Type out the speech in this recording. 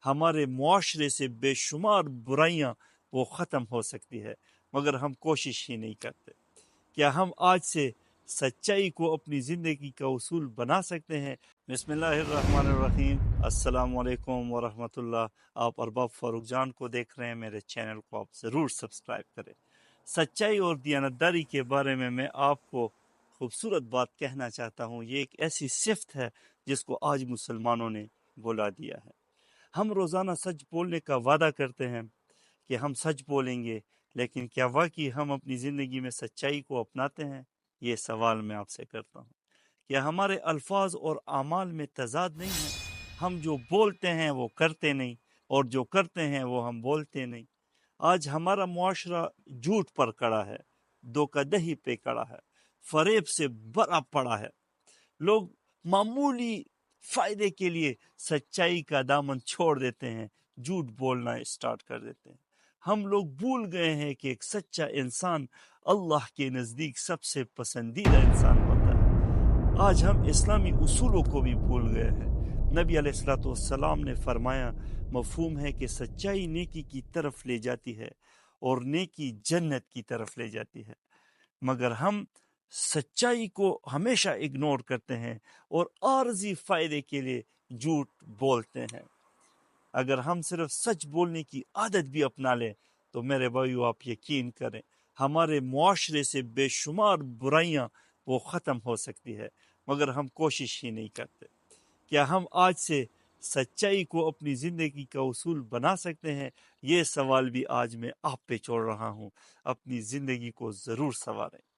ہمارے معاشرے سے بے شمار برائیاں وہ ختم ہو سکتی ہے، مگر ہم کوشش ہی نہیں کرتے۔ کیا ہم آج سے سچائی کو اپنی زندگی کا اصول بنا سکتے ہیں؟ بسم اللہ الرحمن الرحیم۔ السلام علیکم ورحمۃ اللہ۔ آپ ارباب فاروق جان کو دیکھ رہے ہیں، میرے چینل کو آپ ضرور سبسکرائب کریں۔ سچائی اور دیانتداری کے بارے میں آپ کو خوبصورت بات کہنا چاہتا ہوں۔ یہ ایک ایسی صفت ہے جس کو آج مسلمانوں نے بلا دیا ہے۔ ہم روزانہ سچ بولنے کا وعدہ کرتے ہیں کہ ہم سچ بولیں گے، لیکن کیا واقعی ہم اپنی زندگی میں سچائی کو اپناتے ہیں؟ یہ سوال میں آپ سے کرتا ہوں۔ کیا ہمارے الفاظ اور اعمال میں تضاد نہیں ہے؟ ہم جو بولتے ہیں وہ کرتے نہیں، اور جو کرتے ہیں وہ ہم بولتے نہیں۔ آج ہمارا معاشرہ جھوٹ پر کڑا ہے، دھوکہ دہی پہ کڑا ہے، فریب سے بھرا پڑا ہے۔ لوگ معمولی فائدے کے لیے سچائی کا دامن چھوڑ دیتے ہیں، جھوٹ بولنا اسٹارٹ کر دیتے ہیں۔ ہم لوگ بھول گئے ہیں کہ ایک سچا انسان اللہ کے نزدیک سب سے پسندیدہ انسان ہوتا ہے۔ آج ہم اسلامی اصولوں کو بھی بھول گئے ہیں۔ نبی علیہ الصلوۃ والسلام نے فرمایا، مفہوم ہے کہ سچائی نیکی کی طرف لے جاتی ہے اور نیکی جنت کی طرف لے جاتی ہے، مگر ہم سچائی کو ہمیشہ اگنور کرتے ہیں اور عارضی فائدے کے لیے جھوٹ بولتے ہیں۔ اگر ہم صرف سچ بولنے کی عادت بھی اپنا لیں تو میرے بھائیو آپ یقین کریں ہمارے معاشرے سے بے شمار برائیاں وہ ختم ہو سکتی ہے، مگر ہم کوشش ہی نہیں کرتے۔ کیا ہم آج سے سچائی کو اپنی زندگی کا اصول بنا سکتے ہیں؟ یہ سوال بھی آج میں آپ پہ چھوڑ رہا ہوں۔ اپنی زندگی کو ضرور سنواریں۔